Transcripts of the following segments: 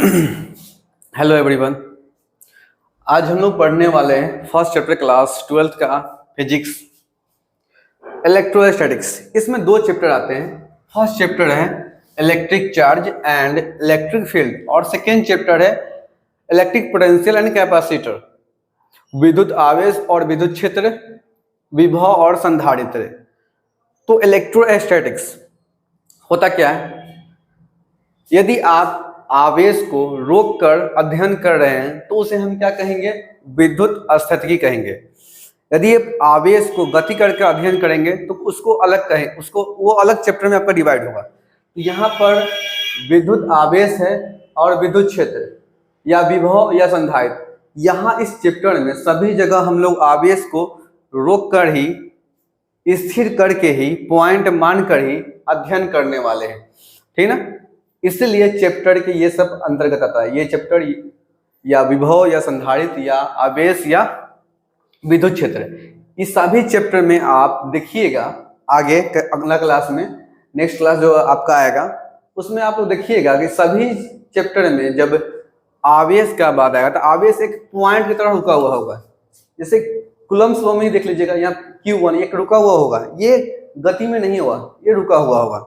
Hello everyone. आज हम लोग पढ़ने वाले हैं फर्स्ट चैप्टर क्लास 12th का फिजिक्स इलेक्ट्रोस्टैटिक्स। इसमें दो चैप्टर आते हैं। फर्स्ट चैप्टर है electric charge and electric field और सेकेंड चैप्टर है इलेक्ट्रिक पोटेंशियल एंड कैपेसिटर, विद्युत आवेश और विद्युत क्षेत्र, विभव और संधारित्र। तो इलेक्ट्रोस्टैटिक्स होता क्या है? यदि आप आवेश को रोककर अध्ययन कर रहे हैं तो उसे हम क्या कहेंगे? विद्युत स्थितिकी कहेंगे। यदि आप आवेश को गति करके अध्ययन करेंगे तो उसको अलग कहें, उसको वो अलग चैप्टर में आपका डिवाइड होगा। तो यहाँ पर विद्युत आवेश है और विद्युत क्षेत्र या विभव या संधारित्र। यहाँ इस चैप्टर में सभी जगह हम लोग आवेश को रोक कर ही, स्थिर करके ही, पॉइंट मानकर ही अध्ययन करने वाले हैं, ठीक ना। इसलिए चैप्टर के ये सब अंतर्गत आता है। ये चैप्टर या विभव या संधारित्र या आवेश या विद्युत क्षेत्र, इस सभी चैप्टर में आप देखिएगा आगे अगला क्लास में, नेक्स्ट क्लास जो आपका आएगा उसमें आप लोग देखिएगा कि सभी चैप्टर में जब आवेश का बात आएगा तो आवेश एक पॉइंट की तरह रुका हुआ होगा। जैसे कूलम्ब्स लॉ में देख लीजिएगा, यहाँ Q1 एक रुका हुआ होगा, ये गति में नहीं हुआ, ये रुका हुआ होगा।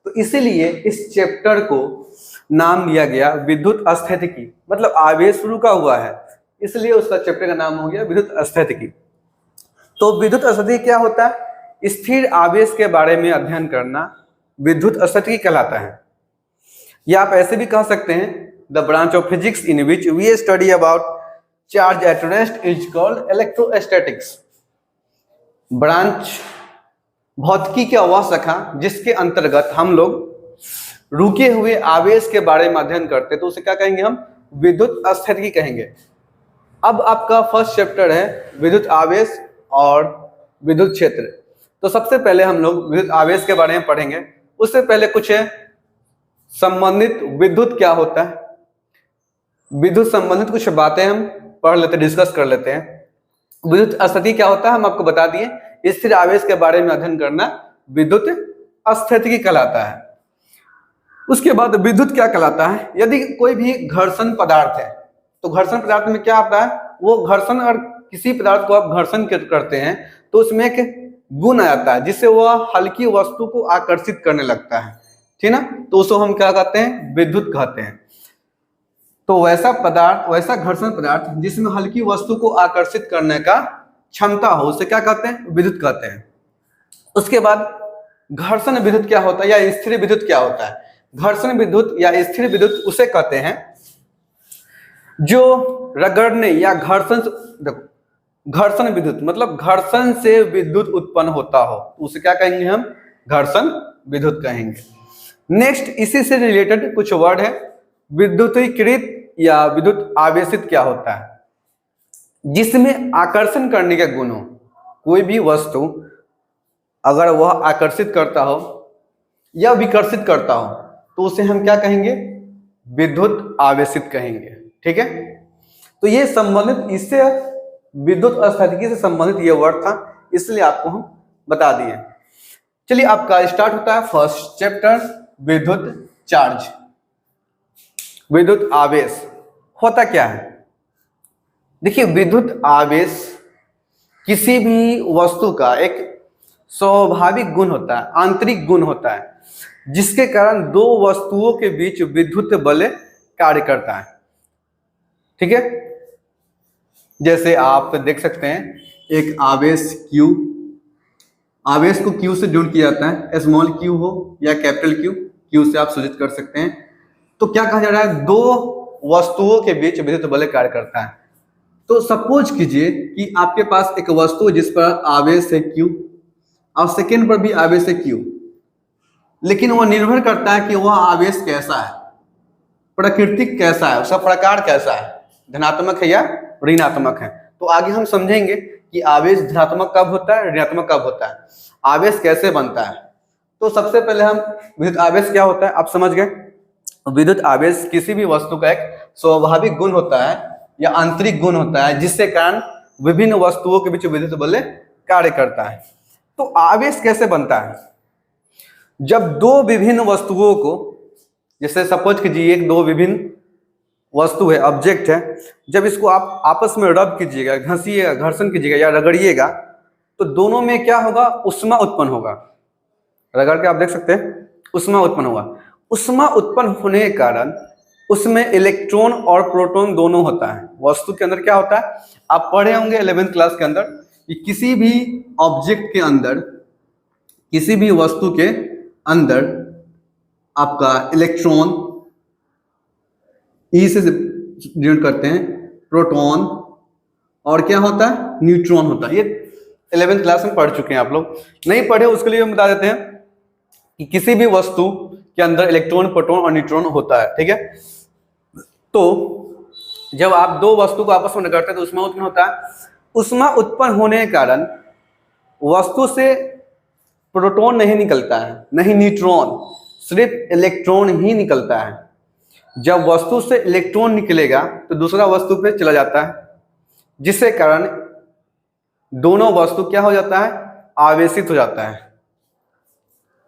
तो इसीलिए इस चैप्टर को नाम दिया गया विद्युत स्थितिकी, मतलब आवेश रुका हुआ है, इसलिए उसका चैप्टर का नाम हो गया विद्युत स्थितिकी। तो विद्युत स्थितिकी क्या होता है? स्थिर आवेश के बारे में अध्ययन करना विद्युत स्थितिकी कहलाता है। या आप ऐसे भी कह सकते हैं, the branch of physics in which we study about charge at rest is called electrostatics. Branch भौतिकी की वह शाखा जिसके अंतर्गत हम लोग रुके हुए आवेश के बारे में अध्ययन करते हैं तो उसे क्या कहेंगे? हम विद्युत स्थितिकी कहेंगे। अब आपका फर्स्ट चैप्टर है विद्युत आवेश और विद्युत क्षेत्र। तो सबसे पहले हम लोग विद्युत आवेश के बारे में पढ़ेंगे। उससे पहले कुछ है संबंधित विद्युत क्या होता है, विद्युत संबंधित कुछ बातें हम पढ़ लेते, डिस्कस कर लेते हैं। विद्युत स्थितिकी क्या होता है हम आपको बता दिए। स्थिर आवेश के बारे में अध्ययन करना विद्युत स्थितिकी कहलाता है। उसके बाद विद्युत क्या कहलाता है? यदि कोई भी घर्षण पदार्थ है तो घर्षण पदार्थ में क्या आता है? वो घर्षण, और किसी पदार्थ को आप घर्षण करते हैं तो उसमें एक गुण आ जाता है जिससे वह हल्की वस्तु को आकर्षित करने लगता है, ठीक ना। तो उसको हम क्या कहते हैं? विद्युत कहते हैं। तो वैसा पदार्थ, वैसा घर्षण पदार्थ जिसमें हल्की वस्तु को आकर्षित करने का क्षमता हो, उसे क्या कहते हैं? विद्युत कहते हैं। उसके बाद घर्षण विद्युत क्या होता है या स्थिर विद्युत क्या होता है? घर्षण विद्युत या स्थिर विद्युत उसे कहते हैं जो रगड़ने या घर्षण, घर्षण विद्युत मतलब घर्षण से विद्युत उत्पन्न होता हो, उसे क्या कहेंगे? हम घर्षण विद्युत कहेंगे। नेक्स्ट इसी से रिलेटेड कुछ वर्ड है। विद्युतीकृत या विद्युत आवेशित क्या होता है? जिसमें आकर्षण करने का गुण हो। कोई भी वस्तु अगर वह आकर्षित करता हो या विकर्षित करता हो तो उसे हम क्या कहेंगे? विद्युत आवेशित कहेंगे, ठीक है। तो ये संबंधित, इससे विद्युत स्थितिकी से संबंधित ये वर्ड था, इसलिए आपको हम बता दिए। चलिए आपका स्टार्ट होता है फर्स्ट चैप्टर विद्युत चार्ज। विद्युत आवेश होता क्या है? देखिए, विद्युत आवेश किसी भी वस्तु का एक स्वाभाविक गुण होता है, आंतरिक गुण होता है, जिसके कारण दो वस्तुओं के बीच विद्युत बल कार्य करता है, ठीक है। जैसे आप देख सकते हैं एक आवेश Q, आवेश को Q से जोड़ किया जाता है, स्मॉल q हो या कैपिटल Q से आप सूचित कर सकते हैं। तो क्या कहा जा रहा है? दो वस्तुओं के बीच विद्युत बल कार्य करता है। तो सपोज कीजिए कि आपके पास एक वस्तु जिस पर आवेश है Q और सेकेंड पर भी आवेश है Q, लेकिन वह निर्भर करता है कि वह आवेश कैसा है, प्रकृतिक कैसा है, उसका प्रकार कैसा है, धनात्मक है या ऋणात्मक है। तो आगे हम समझेंगे कि आवेश धनात्मक कब होता है, ऋणात्मक कब होता है, आवेश कैसे बनता है। तो सबसे पहले हम विद्युत आवेश क्या होता है आप समझ गए। विद्युत आवेश किसी भी वस्तु का एक स्वाभाविक गुण होता है या आंतरिक गुण होता है जिससे कारण विभिन्न वस्तुओं के बीच विद्युत बल कार्य करता है। तो आवेश कैसे बनता है? जब दो विभिन्न वस्तुओं को, जैसे सपोज कीजिए एक दो विभिन्न वस्तु है, ऑब्जेक्ट है, जब इसको आप आपस में रब कीजिएगा, घसीएगा, घर्षण कीजिएगा या रगड़िएगा, तो दोनों में क्या होगा, उष्मा उत्पन्न होगा। रगड़ के आप देख सकते हैं उष्मा उत्पन्न होगा। उष्मा उत्पन्न होने के कारण उसमें इलेक्ट्रॉन और प्रोटॉन दोनों होता है। वस्तु के अंदर क्या होता है, आप पढ़े होंगे 11th क्लास के अंदर कि किसी भी ऑब्जेक्ट के अंदर, किसी भी वस्तु के अंदर आपका इलेक्ट्रॉन ई से डिनोट करते हैं, प्रोटॉन और क्या होता है, न्यूट्रॉन होता है। ये 11th क्लास में पढ़ चुके हैं आप लोग, नहीं पढ़े उसके लिए हम बता देते हैं कि किसी भी वस्तु के अंदर इलेक्ट्रॉन, प्रोटॉन और न्यूट्रॉन होता है, ठीक है। तो जब आप दो वस्तु को आपस में रगड़ते हैं तो उष्मा उत्पन्न होता है। उष्मा उत्पन्न होने के कारण वस्तु से प्रोटॉन नहीं निकलता है, नहीं न्यूट्रॉन, सिर्फ इलेक्ट्रॉन ही निकलता है। जब वस्तु से इलेक्ट्रॉन निकलेगा तो दूसरा वस्तु पे चला जाता है, जिससे कारण दोनों वस्तु क्या हो जाता है, आवेशित हो जाता है।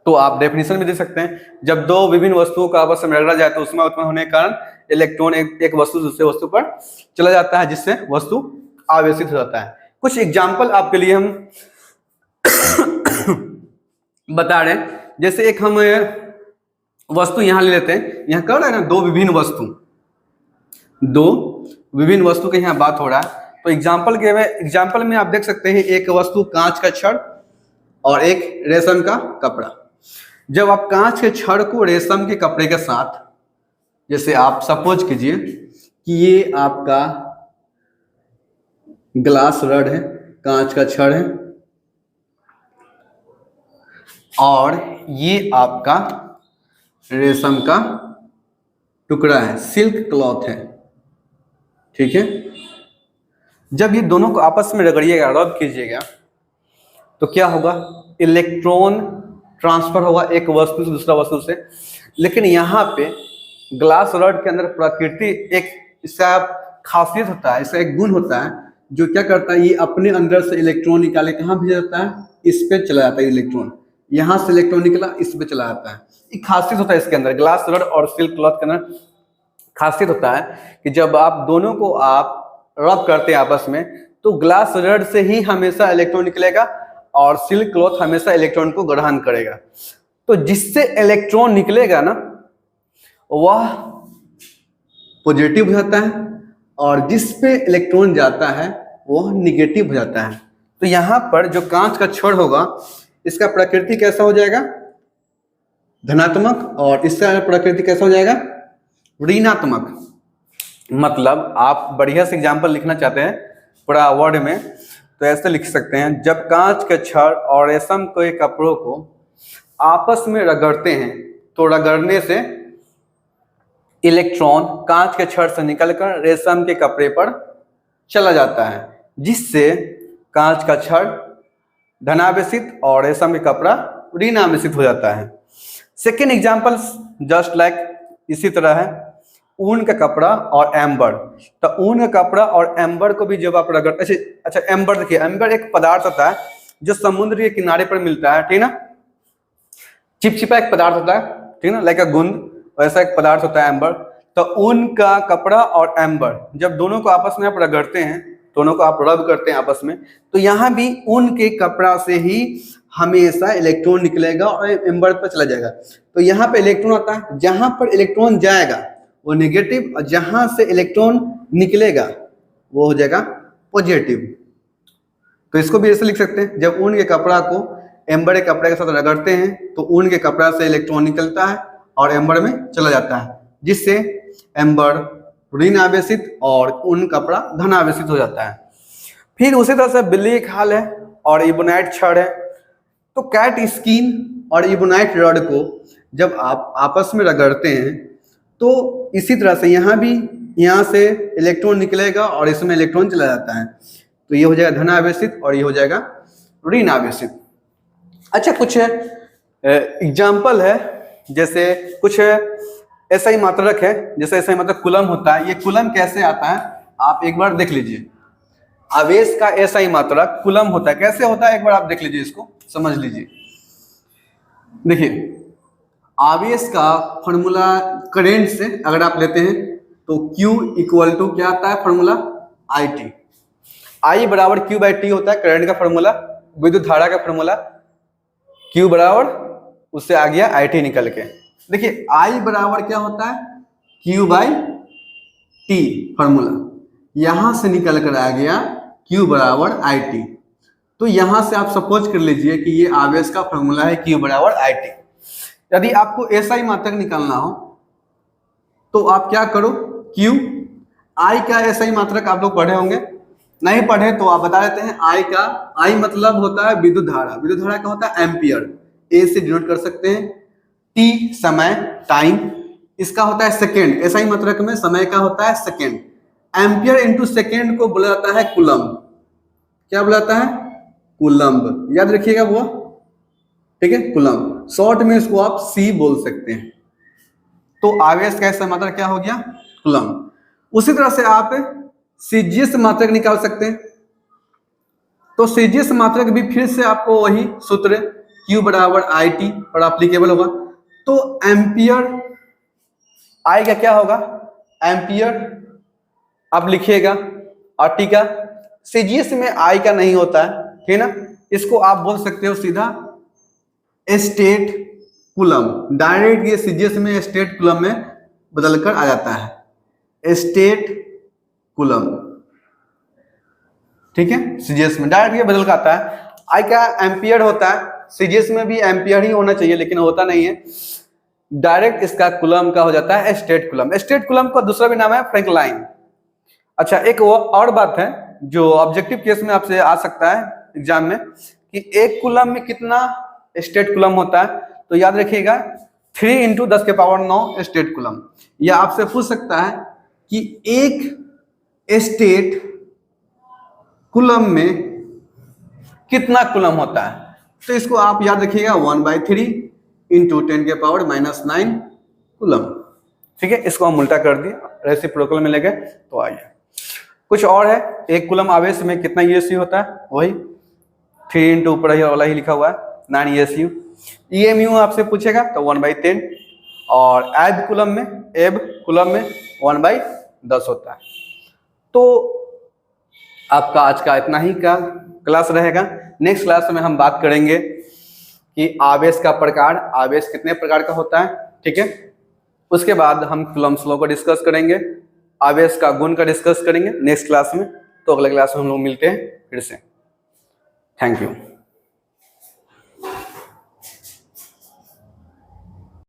तो आप डेफिनेशन भी दे सकते हैं, जब दो विभिन्न वस्तुओं का आपस में रगड़ा जाए तो उसमें उत्पन्न होने के कारण इलेक्ट्रॉन एक वस्तु से दूसरे वस्तु पर चला जाता है, जिससे वस्तु आवेशित हो जाता है। कुछ एग्जाम्पल आपके लिए हम बता रहे हैं। जैसे एक हम वस्तु यहां ले लेते हैं, यहां कर रहे हैं ना दो विभिन्न वस्तु के यहाँ बात हो रहा है। तो एग्जाम्पल में आप देख सकते हैं एक वस्तु कांच का छड़ और एक रेशम का कपड़ा। जब आप कांच के छड़ को रेशम के कपड़े के साथ, जैसे आप सपोज कीजिए कि ये आपका ग्लास रड है, कांच का छड़ है, और ये आपका रेशम का टुकड़ा है, सिल्क क्लॉथ है, ठीक है। जब ये दोनों को आपस में रगड़िएगा, रब कीजिएगा, तो क्या होगा, इलेक्ट्रॉन ट्रांसफर होगा एक वस्तु से दूसरा वस्तु से। लेकिन यहाँ पे ग्लास रड के अंदर प्रकृति एक इसका खासियत होता है, इसका एक गुण होता है जो क्या करता है, ये अपने अंदर से इलेक्ट्रॉन निकाले कहाँ भेजा जाता है, इस पे चला जाता है इलेक्ट्रॉन। यहाँ से इलेक्ट्रॉन निकला, इस पे चला जाता है। एक खासियत होता है इसके अंदर, ग्लास रड और सिल्क क्लॉथ के अंदर खासियत होता है कि जब आप दोनों को आप रब करते हैं आपस में, तो ग्लास रड से ही हमेशा इलेक्ट्रॉन निकलेगा और सिल्क क्लॉथ हमेशा इलेक्ट्रॉन को ग्रहण करेगा। तो जिससे इलेक्ट्रॉन निकलेगा ना, वह पॉजिटिव हो जाता है, और जिस पे इलेक्ट्रॉन जाता है वह निगेटिव हो जाता है। तो यहाँ पर जो कांच का छड़ होगा, इसका प्रकृति कैसा हो जाएगा, धनात्मक, और इसका प्रकृति कैसा हो जाएगा, ऋणात्मक। मतलब आप बढ़िया से एग्जाम्पल लिखना चाहते हैं पूरा वर्ड में, तो ऐसे लिख सकते हैं, जब कांच के छड़ और रेशम के कपड़ों को आपस में रगड़ते हैं तो रगड़ने से इलेक्ट्रॉन कांच के छड़ से निकलकर रेशम के कपड़े पर चला जाता है, जिससे कांच का छड़ धनावेशित और रेशम का कपड़ा ऋणावेशित हो जाता है। सेकेंड एग्जाम्पल जस्ट लाइक इसी तरह है, ऊन का कपड़ा और एम्बर। तो ऊन का कपड़ा और एम्बर को भी जब आप रगड़, अच्छा एम्बर देखिए, एम्बर एक पदार्थ होता है जो समुद्र के किनारे पर मिलता है, ठीक ना, चिपचिपा एक पदार्थ होता है, ठीक ना, लाइक अ गुंद, वैसा एक पदार्थ होता है एम्बर। तो ऊन का कपड़ा और एम्बर जब दोनों को आपस में आप रगड़ते हैं, दोनों को आप रब करते हैं आपस में, तो यहाँ भी ऊन के कपड़ा से ही हमेशा इलेक्ट्रॉन निकलेगा और एम्बर पर चला जाएगा। तो यहाँ पे इलेक्ट्रॉन आता है, जहां पर इलेक्ट्रॉन जाएगा वो नेगेटिव, और जहां से इलेक्ट्रॉन निकलेगा वो हो जाएगा पॉजिटिव। तो इसको भी ऐसे लिख सकते हैं, जब ऊन के कपड़ा को एम्बर के कपड़े के साथ रगड़ते हैं तो ऊन के कपड़ा से इलेक्ट्रॉन निकलता है और एम्बर में चला जाता है, जिससे एम्बर ऋणावेशित और ऊन कपड़ा धनावेशित हो जाता है। फिर उसी तरह से बिल्ली एक हाल है और इबोनाइट छड़ है। तो कैट स्किन और इबोनाइट रड को जब आप आपस में रगड़ते हैं तो इसी तरह से यहाँ भी यहाँ से इलेक्ट्रॉन निकलेगा और इसमें इलेक्ट्रॉन चला जाता है, तो ये हो जाएगा धनावेशित और ये हो जाएगा ऋणावेशित। अच्छा, कुछ एग्जाम्पल है, जैसे कुछ ऐसा ही मात्रक है, जैसे ऐसा ही मात्रक कूलम होता है। ये कूलम कैसे आता है आप एक बार देख लीजिए, आवेश का ऐसा ही मात्रक कूलम होता है। कैसे होता है एक बार आप देख लीजिए, इसको समझ लीजिए। देखिए, आवेश का फॉर्मूला करंट से अगर आप लेते हैं तो Q इक्वल टू क्या आता है फॉर्मूला, IT। I बराबर Q/T होता है करंट का फॉर्मूला, विद्युत धारा का फॉर्मूला। Q बराबर उससे आ गया IT निकल के। देखिए I बराबर क्या होता है, Q/T फॉर्मूला, यहां से निकल कर आ गया Q बराबर IT। तो यहां से आप सपोज कर लीजिए कि ये आवेश का फॉर्मूला है Q बराबर IT। यदि आपको SI मात्रक निकालना हो तो आप क्या करो, Q, I का SI मात्रक आप लोग पढ़े होंगे, नहीं पढ़े तो आप बता देते हैं। I मतलब होता है विद्युत धारा, विद्युत धारा का होता है एम्पियर, A से डिनोट कर सकते हैं। T समय, टाइम, इसका होता है सेकेंड, SI मात्रक में समय का होता है सेकेंड। एम्पियर इंटू सेकेंड को बोला जाता है कूलम्ब। क्या बोला जाता है, कूलम्ब, याद रखिएगा वो, ठीक है, कूलम्ब। शॉर्ट में इसको आप C बोल सकते हैं। तो आवेश का SI मात्रक क्या हो गया, कूलम्ब। उसी तरह से आप CGS मात्रक निकाल सकते हैं। तो CGS मात्रक भी फिर से आपको वही सूत्र Q बराबर IT पर एप्लीकेबल होगा। तो एम्पियर, I का क्या होगा, एम्पियर आप लिखिएगा, और T का, CGS में I का नहीं होता है, ठीक है ना, इसको आप बोल सकते हो सीधा स्टेट कूलम्ब। डायरेक्ट ये CGS में स्टेट कूलम्ब में बदल कर आ जाता है, स्टेट कूलम्ब, ठीक है। CGS में डायरेक्ट ये बदल कर आता है। I का एम्पियर होता है, CGS में भी एम्पियर ही होना चाहिए लेकिन होता नहीं है, डायरेक्ट इसका कूलम्ब का हो जाता है स्टेट कूलम्ब। स्टेट कूलम्ब का दूसरा भी नाम है फ्रैंकलाइन। अच्छा, एक वो और बात है जो ऑब्जेक्टिव केस में आपसे आ सकता है एग्जाम में, कि एक कूलम्ब में कितना स्टेट कूलम्ब होता है, तो याद रखिएगा 3 × 10⁹ स्टेट कूलम्ब। या आपसे पूछ सकता है कि एक स्टेट कूलम्ब में कितना कूलम्ब होता है, तो इसको आप याद रखिएगा 1/3 × 10⁻⁹ कूलम्ब, ठीक है। इसको हम उल्टा कर दिए, रेसिप्रोकल में लेंगे तो आइए। कुछ और है, एक कूलम्ब आवेश में कितना ESU होता है, वही 3 × ऊपर ही वाला ही लिखा हुआ है 9 ESU। EMU आपसे पूछेगा तो 1/10, और एब कूलम्ब में 1/10 होता है। तो आपका आज का इतना ही का क्लास रहेगा। नेक्स्ट क्लास में हम बात करेंगे कि आवेश का प्रकार, आवेश कितने प्रकार का होता है, ठीक है। उसके बाद हम कूलम्ब्स लॉ को डिस्कस करेंगे, आवेश का गुण का डिस्कस करेंगे नेक्स्ट क्लास में। तो अगले क्लास में हम लोग मिलते हैं फिर से। Thank you.